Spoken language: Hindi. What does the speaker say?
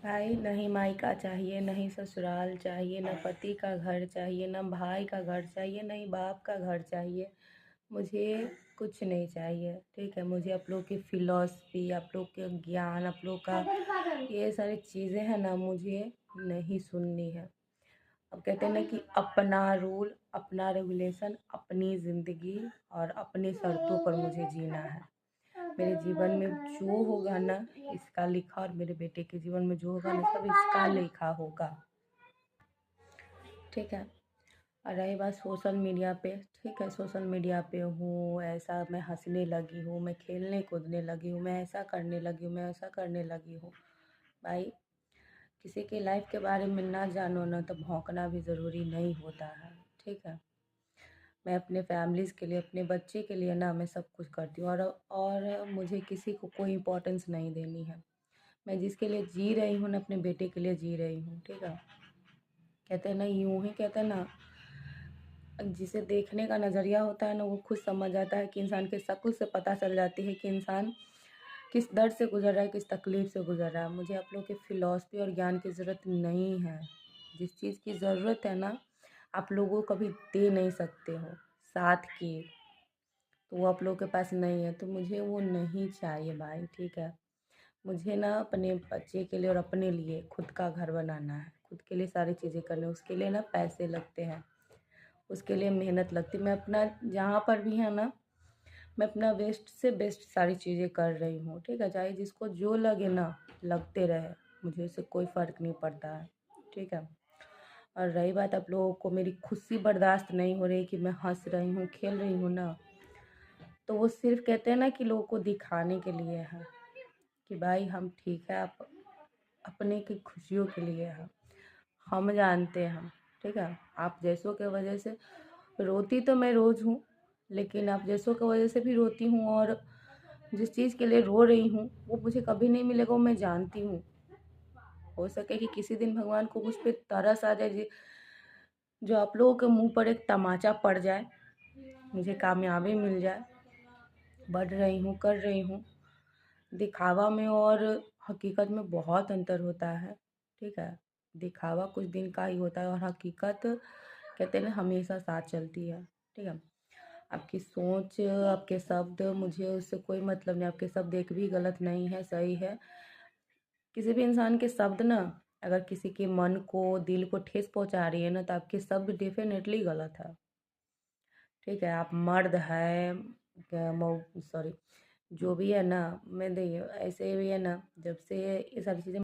भाई नहीं मायका चाहिए, नहीं ससुराल चाहिए, न पति का घर चाहिए, न भाई का घर चाहिए, नहीं बाप का घर चाहिए। मुझे कुछ नहीं चाहिए, ठीक है। मुझे आप लोग की फ़िलॉसफी, आप लोग के ज्ञान, आप लोग का ये सारी चीज़ें हैं ना, मुझे नहीं सुननी है। अब कहते हैं ना कि अपना रूल, अपना रेगुलेशन, अपनी ज़िंदगी और अपनी शर्तों पर मुझे जीना है। मेरे जीवन में जो होगा ना, इसका लिखा, और मेरे बेटे के जीवन में जो होगा ना, सब इसका लिखा होगा, ठीक है। और रही बात सोशल मीडिया पे, ठीक है, सोशल मीडिया पे हूँ, ऐसा मैं हंसने लगी हूँ, मैं खेलने कूदने लगी हूँ, मैं ऐसा करने लगी हूँ, मैं ऐसा करने लगी हूँ। भाई किसी की लाइफ के बारे में ना जानो ना, तो भौंकना भी ज़रूरी नहीं होता है, ठीक है। मैं अपने फैमिलीज़ के लिए, अपने बच्चे के लिए ना, मैं सब कुछ करती हूँ, और मुझे किसी को कोई इम्पोर्टेंस नहीं देनी है। मैं जिसके लिए जी रही हूँ ना, अपने बेटे के लिए जी रही हूँ, ठीक है। कहते हैं ना, यूं ही कहते हैं ना, जिसे देखने का नज़रिया होता है ना, वो खुद समझ जाता है कि इंसान के शक्ल से पता चल जाती है कि इंसान किस दर्द से गुजर रहा है, किस तकलीफ़ से गुजर रहा है। मुझे आप लोग की फ़िलॉसफी और ज्ञान की ज़रूरत नहीं है। जिस चीज़ की ज़रूरत है ना, आप लोगों को कभी दे नहीं सकते हो साथ की, तो वो आप लोगों के पास नहीं है, तो मुझे वो नहीं चाहिए भाई, ठीक है। मुझे ना अपने बच्चे के लिए और अपने लिए खुद का घर बनाना है, खुद के लिए सारी चीज़ें करनी है। उसके लिए ना पैसे लगते हैं, उसके लिए मेहनत लगती है। मैं अपना जहाँ पर भी है ना, मैं अपना बेस्ट से बेस्ट सारी चीज़ें कर रही हूँ, ठीक है। चाहे जिसको जो लगे ना, लगते रहे, मुझे उससे कोई फ़र्क नहीं पड़ता है, ठीक है। और रही बात आप लोगों को मेरी खुशी बर्दाश्त नहीं हो रही कि मैं हंस रही हूँ, खेल रही हूँ ना, तो वो सिर्फ कहते हैं ना कि लोगों को दिखाने के लिए है कि भाई हम ठीक है, आप अपने की खुशियों के लिए है। हम जानते हैं, ठीक है। आप जैसों के वजह से रोती तो मैं रोज़ हूँ, लेकिन आप जैसों की वजह से भी रोती हूँ, और जिस चीज़ के लिए रो रही हूँ वो मुझे कभी नहीं मिलेगा, वो मैं जानती हूँ। हो सके कि किसी दिन भगवान को मुझ पर तरस आ जाए, जो आप लोगों के मुंह पर एक तमाचा पड़ जाए, मुझे कामयाबी मिल जाए। बढ़ रही हूँ, कर रही हूँ। दिखावा में और हकीकत में बहुत अंतर होता है, ठीक है। दिखावा कुछ दिन का ही होता है, और हकीकत कहते हैं ना, हमेशा साथ चलती है, ठीक है। आपकी सोच, आपके शब्द, मुझे उससे कोई मतलब नहीं। आपके शब्द एक भी गलत नहीं है, सही है। किसी भी इंसान के शब्द ना, अगर किसी के मन को, दिल को ठेस पहुंचा रही है ना, तो आपके शब्द डेफिनेटली गलत है, ठीक है। आप मर्द है, सॉरी, जो भी है ना, मैं देखिए ऐसे भी है ना, जब से ये सारी चीज़ें